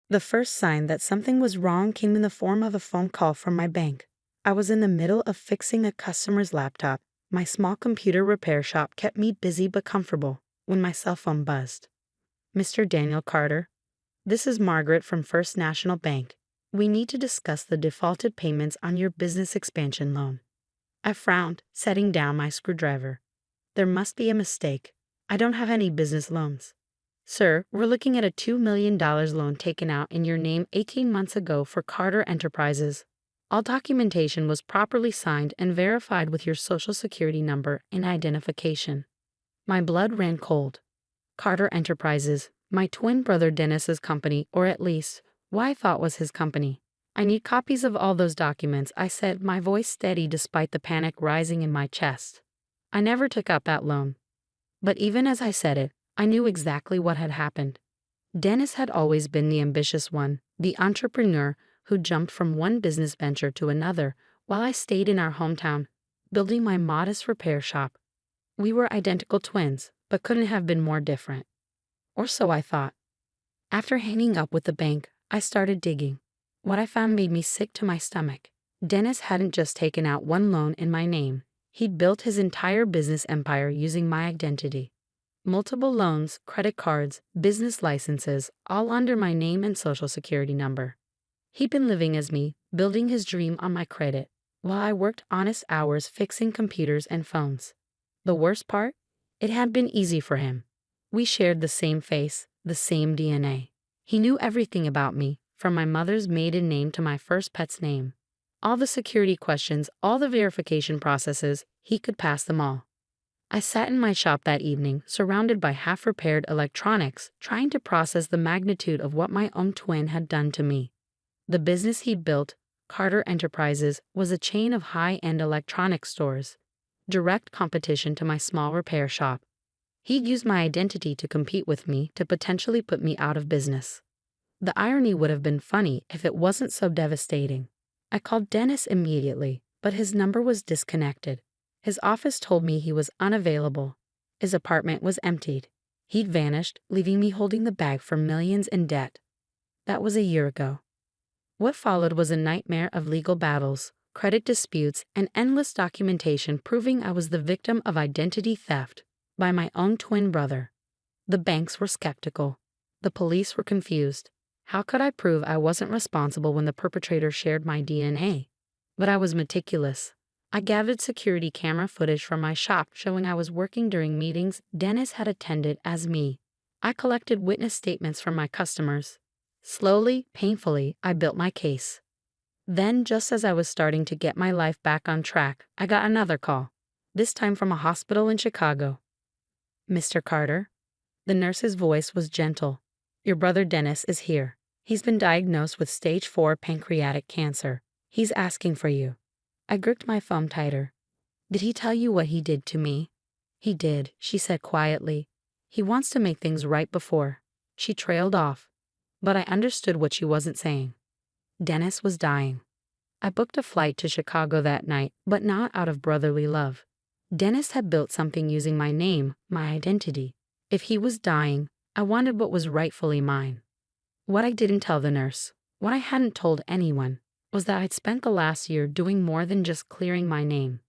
The first sign that something was wrong came in the form of a phone call from my bank. I was in the middle of fixing a customer's laptop. My small computer repair shop kept me busy but comfortable when my cell phone buzzed. Mr. Daniel Carter, this is Margaret from First National Bank. We need to discuss the defaulted payments on your business expansion loan. I frowned, setting down my screwdriver. There must be a mistake. I don't have any business loans. Sir, we're looking at a $2 million loan taken out in your name 18 months ago for Carter Enterprises. All documentation was properly signed and verified with your social security number and identification. My blood ran cold. Carter Enterprises, my twin brother Dennis's company, or at least, what I thought was his company. I need copies of all those documents, I said, my voice steady despite the panic rising in my chest. I never took out that loan. But even as I said it, I knew exactly what had happened. Dennis had always been the ambitious one, the entrepreneur who jumped from one business venture to another while I stayed in our hometown, building my modest repair shop. We were identical twins, but couldn't have been more different. Or so I thought. After hanging up with the bank, I started digging. What I found made me sick to my stomach. Dennis hadn't just taken out one loan in my name. He'd built his entire business empire using my identity. Multiple loans, credit cards, business licenses, all under my name and social security number. He'd been living as me, building his dream on my credit, while I worked honest hours fixing computers and phones. The worst part? It had been easy for him. We shared the same face, the same DNA. He knew everything about me, from my mother's maiden name to my first pet's name. All the security questions, all the verification processes, he could pass them all. I sat in my shop that evening, surrounded by half-repaired electronics, trying to process the magnitude of what my own twin had done to me. The business he built, Carter Enterprises, was a chain of high-end electronics stores, direct competition to my small repair shop. He'd used my identity to compete with me to potentially put me out of business. The irony would have been funny if it wasn't so devastating. I called Dennis immediately, but his number was disconnected. His office told me he was unavailable. His apartment was emptied. He'd vanished, leaving me holding the bag for millions in debt. That was a year ago. What followed was a nightmare of legal battles, credit disputes, and endless documentation proving I was the victim of identity theft by my own twin brother. The banks were skeptical. The police were confused. How could I prove I wasn't responsible when the perpetrator shared my DNA? But I was meticulous. I gathered security camera footage from my shop showing I was working during meetings Dennis had attended as me. I collected witness statements from my customers. Slowly, painfully, I built my case. Then, just as I was starting to get my life back on track, I got another call, this time from a hospital in Chicago. Mr. Carter? The nurse's voice was gentle. Your brother Dennis is here. He's been diagnosed with stage 4 pancreatic cancer. He's asking for you. I gripped my phone tighter. Did he tell you what he did to me? He did, she said quietly. He wants to make things right before. She trailed off. But I understood what she wasn't saying. Dennis was dying. I booked a flight to Chicago that night, but not out of brotherly love. Dennis had built something using my name, my identity. If he was dying, I wanted what was rightfully mine. What I didn't tell the nurse, what I hadn't told anyone, was that I'd spent the last year doing more than just clearing my name.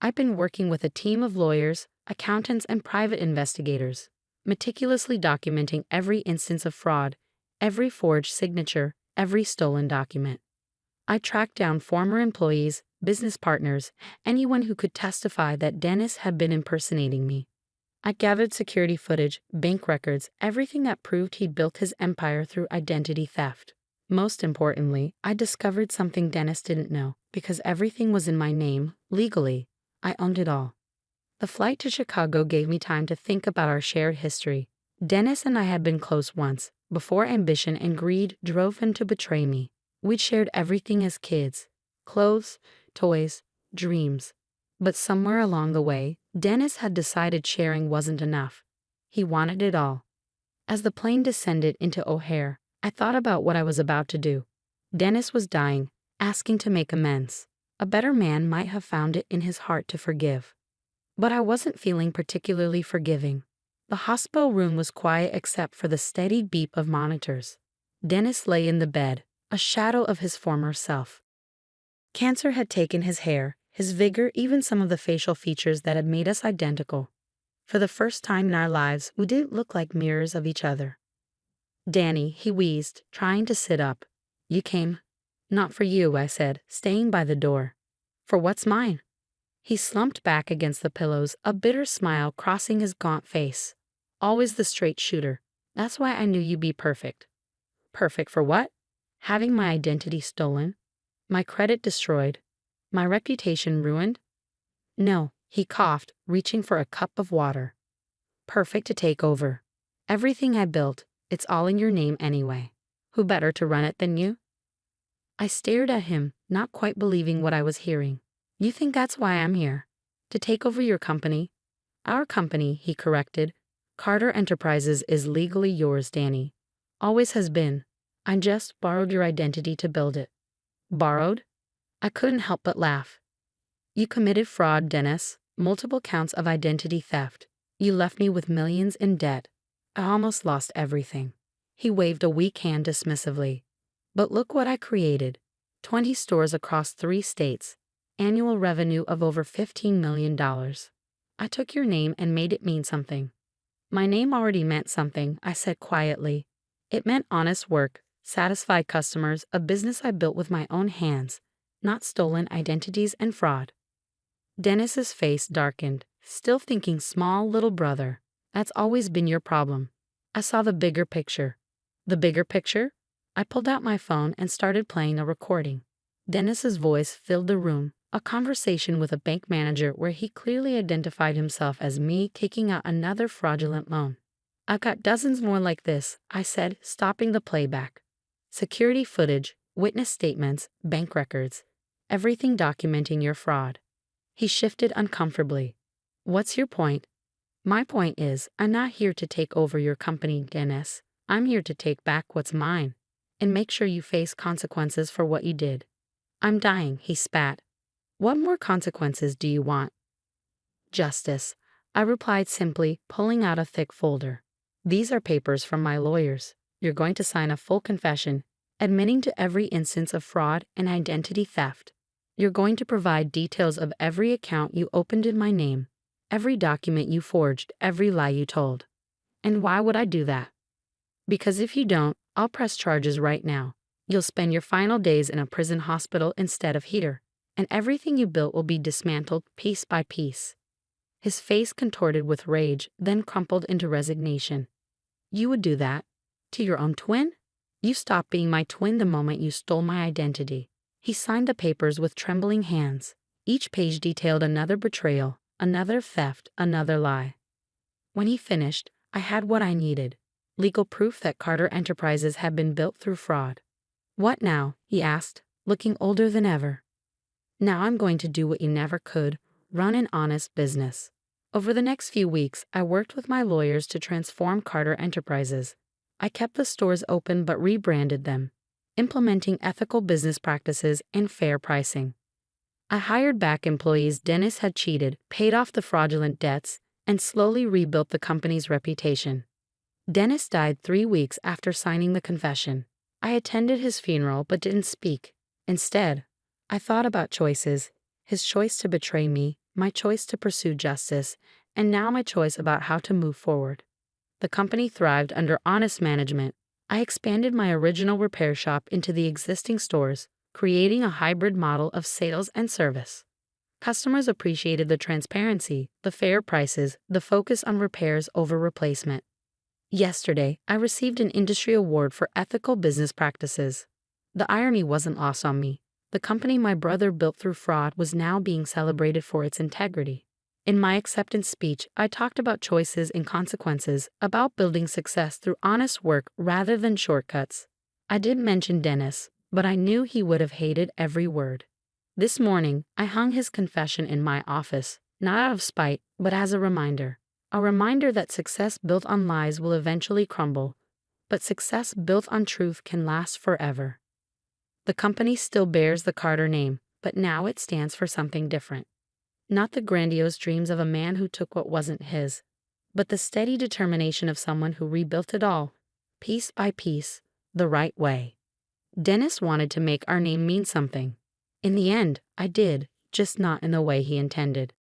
I'd been working with a team of lawyers, accountants, and private investigators, meticulously documenting every instance of fraud, every forged signature, every stolen document. I tracked down former employees, business partners, anyone who could testify that Dennis had been impersonating me. I gathered security footage, bank records, everything that proved he'd built his empire through identity theft. Most importantly, I discovered something Dennis didn't know, because everything was in my name, legally. I owned it all. The flight to Chicago gave me time to think about our shared history. Dennis and I had been close once, before ambition and greed drove him to betray me. We'd shared everything as kids: clothes, toys, dreams. But somewhere along the way, Dennis had decided sharing wasn't enough. He wanted it all. As the plane descended into O'Hare, I thought about what I was about to do. Dennis was dying, asking to make amends. A better man might have found it in his heart to forgive. But I wasn't feeling particularly forgiving. The hospital room was quiet except for the steady beep of monitors. Dennis lay in the bed, a shadow of his former self. Cancer had taken his hair, his vigor, even some of the facial features that had made us identical. For the first time in our lives, we didn't look like mirrors of each other. Danny, he wheezed, trying to sit up. You came. Not for you, I said, staying by the door. For what's mine? He slumped back against the pillows, a bitter smile crossing his gaunt face. Always the straight shooter. That's why I knew you'd be perfect. Perfect for what? Having my identity stolen? My credit destroyed? My reputation ruined? No, he coughed, reaching for a cup of water. Perfect to take over. Everything I built, it's all in your name anyway. Who better to run it than you? I stared at him, not quite believing what I was hearing. You think that's why I'm here? To take over your company? Our company, he corrected. Carter Enterprises is legally yours, Danny. Always has been. I just borrowed your identity to build it. Borrowed? I couldn't help but laugh. You committed fraud, Dennis. Multiple counts of identity theft. You left me with millions in debt. I almost lost everything. He waved a weak hand dismissively. But look what I created. 20 stores across 3 states. Annual revenue of over $15 million. I took your name and made it mean something. My name already meant something, I said quietly. It meant honest work, satisfied customers, a business I built with my own hands, not stolen identities and fraud. Dennis's face darkened, still thinking small little brother. That's always been your problem. I saw the bigger picture. The bigger picture? I pulled out my phone and started playing a recording. Dennis's voice filled the room, a conversation with a bank manager where he clearly identified himself as me kicking out another fraudulent loan. I've got dozens more like this, I said, stopping the playback. Security footage, witness statements, bank records, everything documenting your fraud. He shifted uncomfortably. What's your point? My point is, I'm not here to take over your company, Dennis. I'm here to take back what's mine and make sure you face consequences for what you did. I'm dying, he spat. What more consequences do you want? Justice, I replied simply, pulling out a thick folder. These are papers from my lawyers. You're going to sign a full confession, admitting to every instance of fraud and identity theft. You're going to provide details of every account you opened in my name, every document you forged, every lie you told. And why would I do that? Because if you don't, I'll press charges right now. You'll spend your final days in a prison hospital instead of here, and everything you built will be dismantled piece by piece. His face contorted with rage, then crumpled into resignation. You would do that? To your own twin? You stopped being my twin the moment you stole my identity. He signed the papers with trembling hands. Each page detailed another betrayal, another theft, another lie. When he finished, I had what I needed. Legal proof that Carter Enterprises had been built through fraud. What now? He asked, looking older than ever. Now I'm going to do what you never could, run an honest business. Over the next few weeks, I worked with my lawyers to transform Carter Enterprises. I kept the stores open but rebranded them, implementing ethical business practices and fair pricing. I hired back employees Dennis had cheated, paid off the fraudulent debts, and slowly rebuilt the company's reputation. Dennis died 3 weeks after signing the confession. I attended his funeral but didn't speak. Instead, I thought about choices, his choice to betray me, my choice to pursue justice, and now my choice about how to move forward. The company thrived under honest management. I expanded my original repair shop into the existing stores, creating a hybrid model of sales and service. Customers appreciated the transparency, the fair prices, the focus on repairs over replacement. Yesterday, I received an industry award for ethical business practices. The irony wasn't lost on me. The company my brother built through fraud was now being celebrated for its integrity. In my acceptance speech, I talked about choices and consequences, about building success through honest work rather than shortcuts. I didn't mention Dennis, but I knew he would have hated every word. This morning, I hung his confession in my office, not out of spite, but as a reminder. A reminder that success built on lies will eventually crumble, but success built on truth can last forever. The company still bears the Carter name, but now it stands for something different. Not the grandiose dreams of a man who took what wasn't his, but the steady determination of someone who rebuilt it all, piece by piece, the right way. Dennis wanted to make our name mean something. In the end, I did, just not in the way he intended.